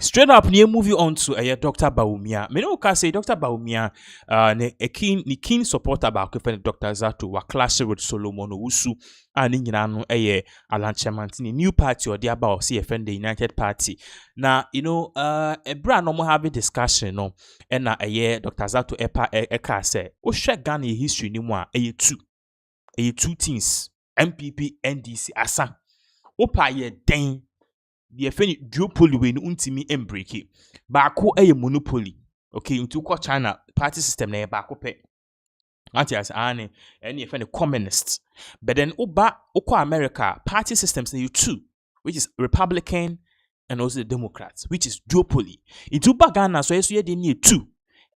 Straight up, near movie on to Dr. Bawumia. Me no can say Dr. Bawumia, a keen supporter about Dr. Zaato wa clash with Solomon Owusu and Nyinano Alan Kyeremanteng new party or the about CFN the United Party. Now a brand normal having discussion no, and na Dr. Zaato eka say o share Ghana history ni mwa two things MPP NDC asa opa den. The duopoly we untimi embrake baako monopoly okay into China party system na baako pe anti as ane any communist but then oba America party systems na two which is Republican and also the Democrats which is duopoly into Ghana so yeso ye need two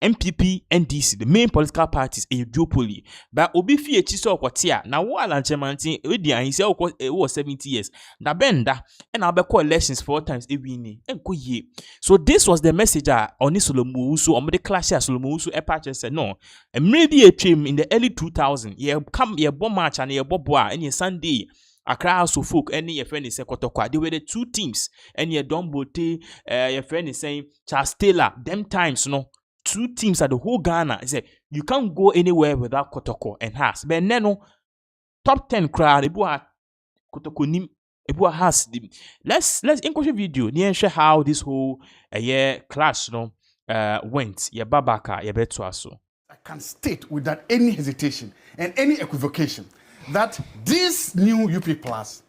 MPP, NDC, the main political parties, a duopoly. But Obi Fie Chiso Kwatia, now what Alan Kyeremanteng, he said, it was 70 years. Na benda, and I'll be call elections 4 times every year. So this was the message on Solomon Owusu, on the clash of Solomon Owusu, Epache said, no. And maybe a team in the early 2000s, you come, you bomb match and you boboa, and you Sunday. Accra House of Folk, any your friend is Sekotokwa. They were the two teams, and your Don Bote, your friend is saying Charles Taylor, them times, no. Two teams at the whole Ghana. He said you can't go anywhere without Kotoko and Has. But no top 10 crowd. Kotoko nim. Has. Let's encourage video. Near share how this whole clash went. Babaka betuaso. I can state without any hesitation and any equivocation that this new UP Plus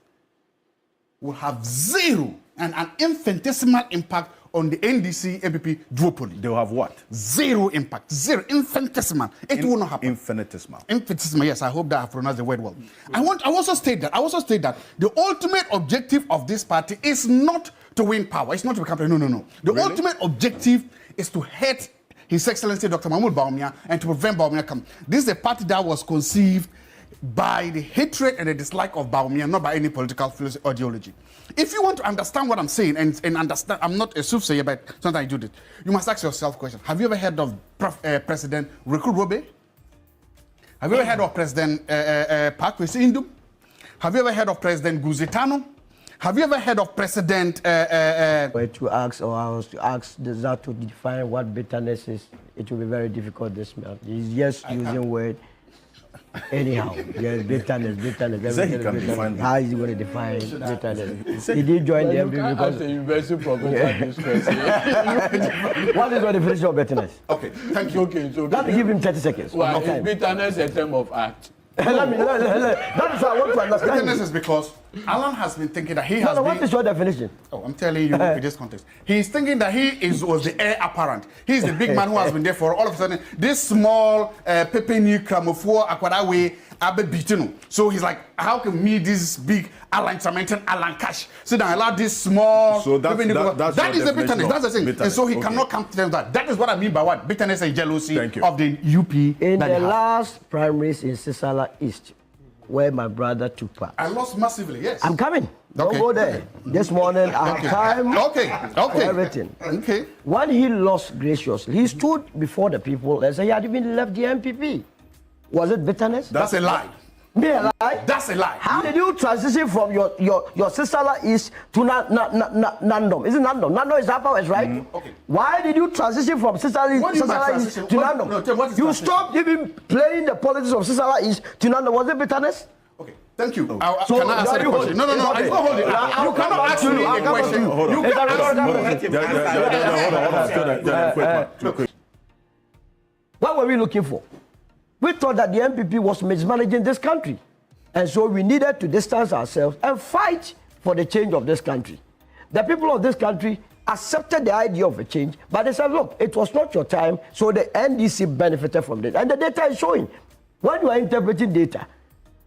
will have zero and an infinitesimal impact on the NDC MPP duopoly. They will have what? Zero impact. Zero. Infinitesimal. It will not happen. Infinitesimal. Infinitesimal, yes. I hope that I pronounced the word well. I also state that the ultimate objective of this party is not to win power. It's not to become... No. The ultimate objective is to hurt His Excellency Dr. Mahmoud Bawumia and to prevent Bawumia coming. This is a party that was conceived by the hatred and the dislike of Bawumia, not by any political ideology. If you want to understand what I'm saying and understand, I'm not a soothsayer, but sometimes I do this. You must ask yourself a question. Have you ever heard of President Reku Robe? Have you ever heard of President Park Indum? Have you ever heard of President Guzitano? Have you ever heard of President... To ask, or I was to ask the Zaato to define what bitterness is, it will be very difficult this month. He's just using word. Anyhow, yes, bitterness. He can define how is he going to define bitterness? He did join the MPP because the university professor this question. What is the definition of bitterness? Okay, thank you. Okay, so let me give him 30 seconds. Well, is bitterness a term of act? That is how I want to understand. Bitterness is because Alan has been thinking that he has been... What is your definition? Oh, I'm telling you in this context. He's thinking that was the heir apparent. He's the big man who has been there for all of a sudden. This small Pepe New Kramofor Akwadawe Abe Bitino. So he's like, how can me, this big Alan Kyeremanteng, Alan Cash, sit down and allow this small... So that is the bitterness. That's the thing. Bitterness. And so he cannot come to that. That is what I mean by what? Bitterness and jealousy of the UP. In the last primaries in Sisala East, where my brother took part. I lost massively, yes. I'm coming. Don't go there. Okay. This morning, I have time for everything. Okay. When he lost graciously, he stood before the people and said he had even left the MPP. Was it bitterness? That's a lie. Me a lie? That's a lie. How did you transition from your Sisala East to Nandom? Is it Nandom? Nandom is Upper West, right? Okay. Why did you transition from Sisala East to Nandom? No, you stopped even playing the politics of Sisala East to Nandom. Was it bitterness? Okay. Thank you. So can I answer the question? No. I don't hold it. You cannot ask me a question. You cannot ask me. What were we looking for? We thought that the MPP was mismanaging this country. And so we needed to distance ourselves and fight for the change of this country. The people of this country accepted the idea of a change, but they said, look, it was not your time, so the NDC benefited from this. And the data is showing. When you are interpreting data,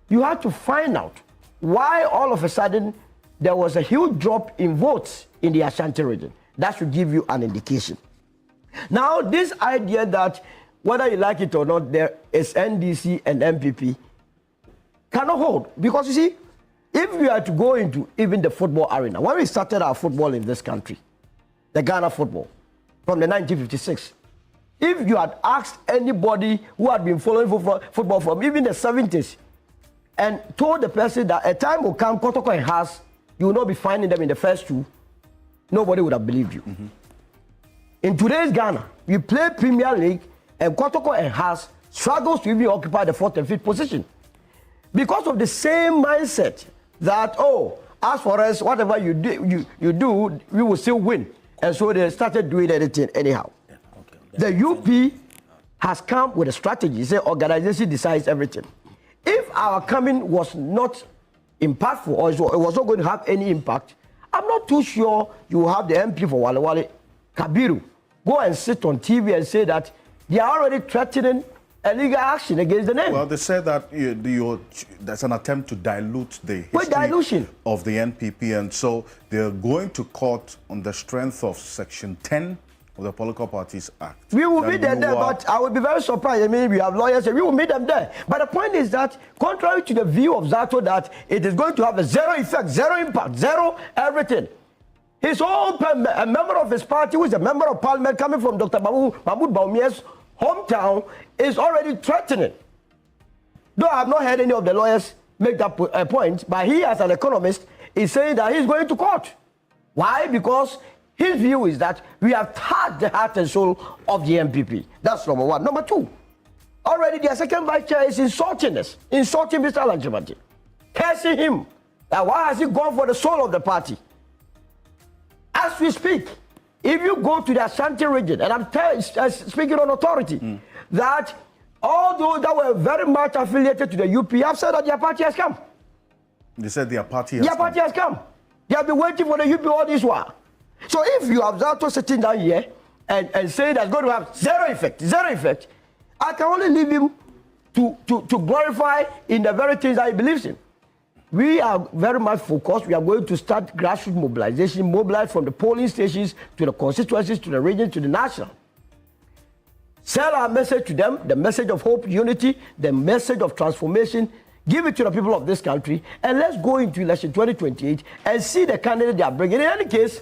you have to find out why all of a sudden there was a huge drop in votes in the Ashanti region. That should give you an indication. Now, this idea that whether you like it or not, there is NDC and MPP cannot hold. Because you see, if we are to go into even the football arena, when we started our football in this country, the Ghana football, from the 1956, if you had asked anybody who had been following football from even the 70s and told the person that a time will come, Kotoko and Has, you will not be finding them in the first two, nobody would have believed you. In today's Ghana, we play Premier League, and Kotoko and Haas struggles to even occupy the 4th and 5th position. Because of the same mindset that, oh, as for us, whatever you do, we will still win. And so they started doing anything anyhow. The UP has come with a strategy. Say organization decides everything. If our coming was not impactful or it was not going to have any impact, I'm not too sure you will have the MP for Wale Wale, Kabiru, go and sit on TV and say that they are already threatening a legal action against the name. Well, they said that there's an attempt to dilute the dilution of the NPP, and so they're going to court on the strength of Section 10 of the Political Parties Act. We will meet them there, but I would be very surprised. I mean, we have lawyers, and we will meet them there. But the point is that, contrary to the view of Zaato that it is going to have a zero effect, zero impact, zero everything, his own a member of his party, who is a member of parliament coming from Dr. Mahmoud Bawumia's hometown, is already threatening. Though I have not heard any of the lawyers make that point, but he, as an economist, is saying that he's going to court. Why? Because his view is that we have touched the heart and soul of the MPP. That's number one. Number two, already their second vice chair is insulting us, insulting Mr. Lanchimati, cursing him. That why has he gone for the soul of the party? As we speak, if you go to the Ashanti region, and I'm speaking on authority, that all those that were very much affiliated to the UP have said that their party has come. They said their party has come. They have been waiting for the UP all this while. So if you have Zaato sitting down here and say that's going to have zero effect, I can only leave him to glorify in the very things that he believes in. We are very much focused. We are going to start grassroots mobilization, mobilize from the polling stations to the constituencies, to the region, to the national. Sell our message to them, the message of hope, unity, the message of transformation. Give it to the people of this country, and let's go into election 2028 and see the candidate they are bringing. In any case,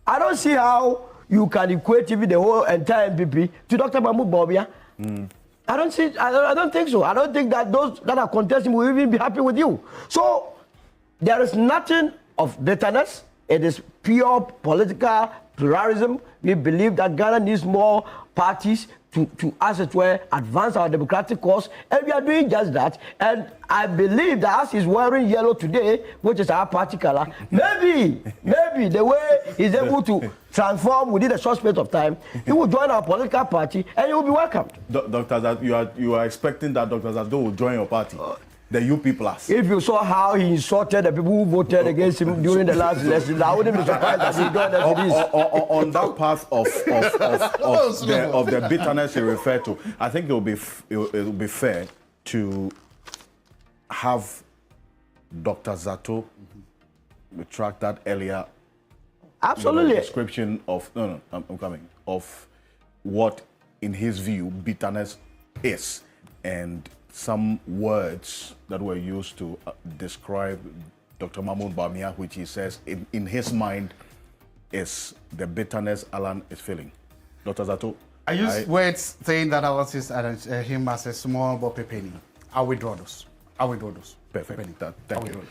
I don't see how you can equate even the whole entire MPP to Dr. Mahmoud Bawumia. I don't think so. I don't think that those that are contesting will even be happy with you. So there is nothing of bitterness. It is pure political pluralism. We believe that Ghana needs more parties to, as it were, advance our democratic cause, and we are doing just that. And I believe that as he's wearing yellow today, which is our party color, maybe the way he's able to transform within a short space of time, he will join our political party and he will be welcomed. Dr. Zaato, you are expecting that Dr. Zaato will join your party? The UP Plus. If you saw how he insulted the people who voted against him during the last election, I wouldn't be surprised that he joined us in this. On that path of the bitterness you refer to, I think it will be fair to have Dr. Zaato retract that earlier. Absolutely. Description of I'm coming of what, in his view, bitterness is, and some words that were used to describe Dr. Mahmoud Bawumia, which he says in his mind is the bitterness Alan is feeling. Dr. Zaato? I use words saying that I was him as a small boppy penny. I withdraw those. Perfect. Thank you.